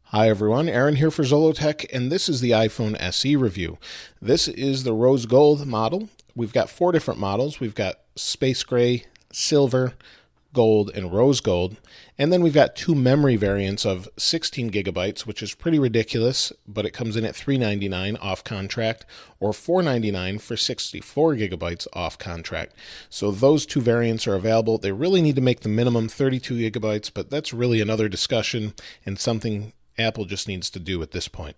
Hi everyone, Aaron here for Zollotech, and this is the iPhone SE review. This is the rose gold model. We've got 4 different models. We've got space gray, silver, gold, and rose gold. And then we've got 2 memory variants of 16 gigabytes, which is pretty ridiculous, but it comes in at $399 off contract, or $499 for 64 gigabytes off contract. So those 2 variants are available. They really need to make the minimum 32 gigabytes, but that's really another discussion and something Apple just needs to do at this point.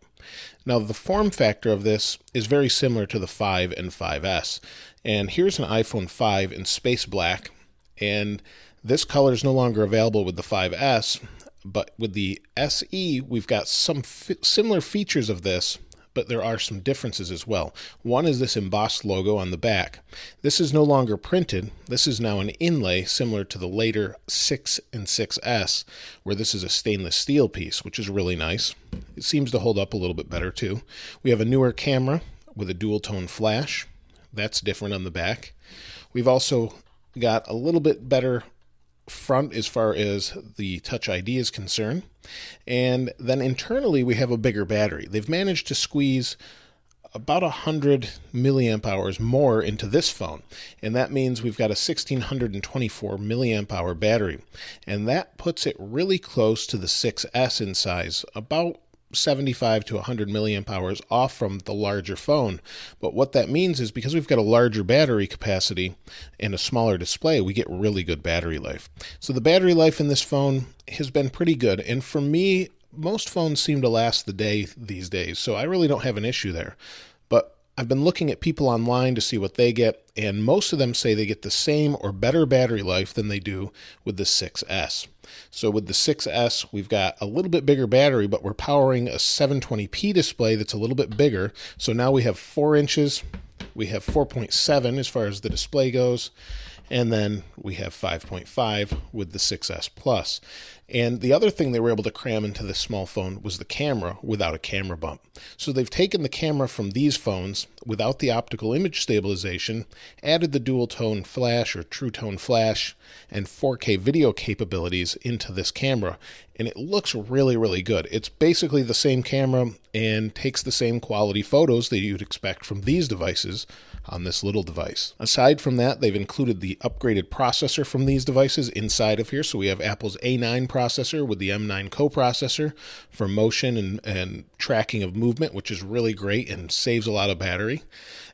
Now, the form factor of this is very similar to the 5 and 5S. And here's an iPhone 5 in space black, and this color is no longer available with the 5S, but with the SE, we've got some similar features of this, but there are some differences as well. One is this embossed logo on the back. This is no longer printed. This is now an inlay similar to the later 6 and 6S, where this is a stainless steel piece, which is really nice. It seems to hold up a little bit better too. We have a newer camera with a dual tone flash. That's different on the back. We've also got a little bit better front as far as the Touch ID is concerned. And then internally we have a bigger battery. They've managed to squeeze about 100 milliamp hours more into this phone, and that means we've got a 1624 milliamp hour battery, and that puts it really close to the 6S in size, about 75 to 100 milliamp hours off from the larger phone. But what that means is because we've got a larger battery capacity and a smaller display, we get really good battery life. So the battery life in this phone has been pretty good, and for me, most phones seem to last the day these days, so I really don't have an issue there. But I've been looking at people online to see what they get, and most of them say they get the same or better battery life than they do with the 6S. So with the 6S, we've got a little bit bigger battery, but we're powering a 720p display that's a little bit bigger. So now we have 4 inches, we have 4.7 as far as the display goes, and then we have 5.5 with the 6S Plus. And the other thing they were able to cram into this small phone was the camera without a camera bump. So they've taken the camera from these phones without the optical image stabilization, added the dual tone flash or true tone flash, and 4K video capabilities into this camera. And it looks really, really good. It's basically the same camera and takes the same quality photos that you'd expect from these devices on this little device. Aside from that, they've included the upgraded processor from these devices inside of here. So we have Apple's A9 processor with the M9 coprocessor for motion and tracking of movement, which is really great and saves a lot of battery.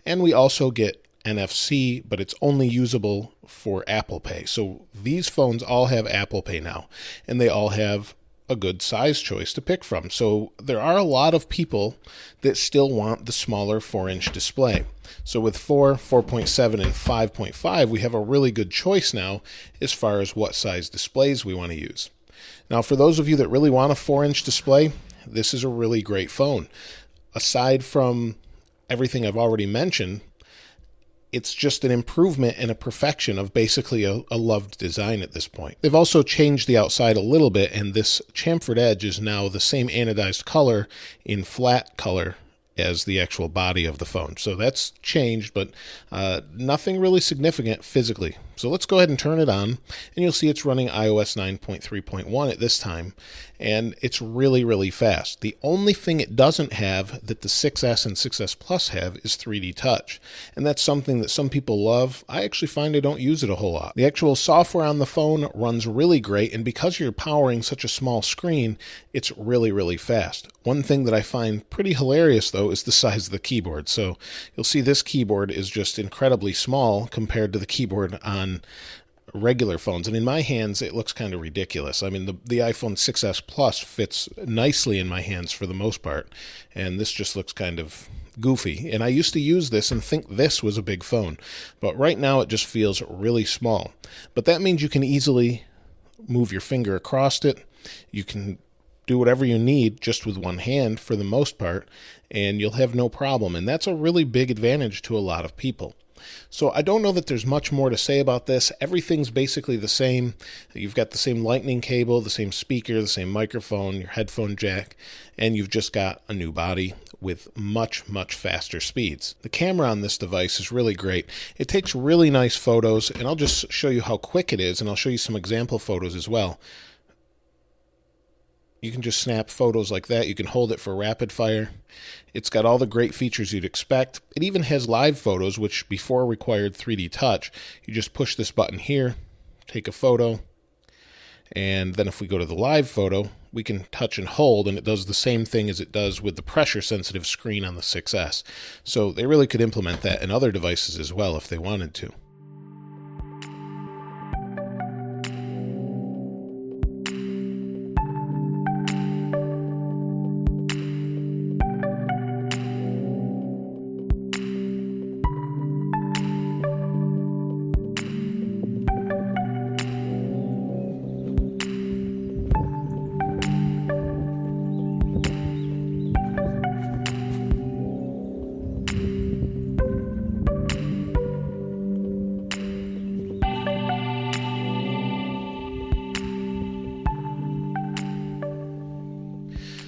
And we also get NFC, but it's only usable for Apple Pay. So these phones all have Apple Pay now, and they all have a good size choice to pick from. So there are a lot of people that still want the smaller 4-inch display. So with 4, 4.7, and 5.5, we have a really good choice now as far as what size displays we want to use. Now, for those of you that really want a 4-inch display, this is a really great phone. Aside from everything I've already mentioned, it's just an improvement and a perfection of basically a loved design at this point. They've also changed the outside a little bit, and this chamfered edge is now the same anodized color in flat color as the actual body of the phone. So that's changed, but nothing really significant physically. So let's go ahead and turn it on, and you'll see it's running iOS 9.3.1 at this time, and it's really, really fast. The only thing it doesn't have that the 6S and 6S Plus have is 3D Touch, and that's something that some people love. I actually find I don't use it a whole lot. The actual software on the phone runs really great, and because you're powering such a small screen, it's really, really fast. One thing that I find pretty hilarious, though, is the size of the keyboard. So you'll see this keyboard is just incredibly small compared to the keyboard on regular phones, and in my hands it looks kind of ridiculous. I mean, the iPhone 6S Plus fits nicely in my hands for the most part, and this just looks kind of goofy. And I used to use this and think this was a big phone, but right now it just feels really small. But that means you can easily move your finger across it. You can do whatever you need just with one hand for the most part, and you'll have no problem. And that's a really big advantage to a lot of people. So I don't know that there's much more to say about this. Everything's basically the same. You've got the same lightning cable, the same speaker, the same microphone, your headphone jack, and you've just got a new body with much, much faster speeds. The camera on this device is really great. It takes really nice photos, and I'll just show you how quick it is, and I'll show you some example photos as well. You can just snap photos like that. You can hold it for rapid fire. It's got all the great features you'd expect. It even has live photos, which before required 3D touch. You just push this button here, take a photo, and then if we go to the live photo, we can touch and hold, and it does the same thing as it does with the pressure-sensitive screen on the 6S. So they really could implement that in other devices as well if they wanted to.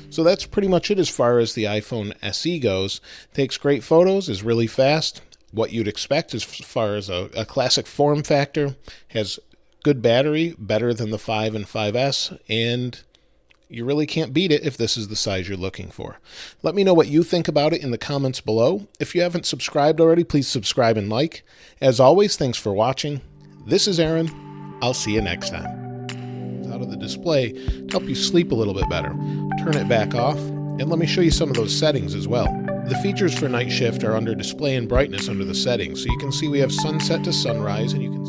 So that's pretty much it as far as the iPhone SE goes. Takes great photos, is really fast, what you'd expect as far as a classic form factor, has good battery, better than the 5 and 5S, and you really can't beat it if this is the size you're looking for. Let me know what you think about it in the comments below. If you haven't subscribed already, please subscribe and like. As always, thanks for watching. This is Aaron. I'll see you next time. Out of the display to help you sleep a little bit better. Turn it back off, and let me show you some of those settings as well. The features for night shift are under display and brightness under the settings, so you can see we have sunset to sunrise, and you can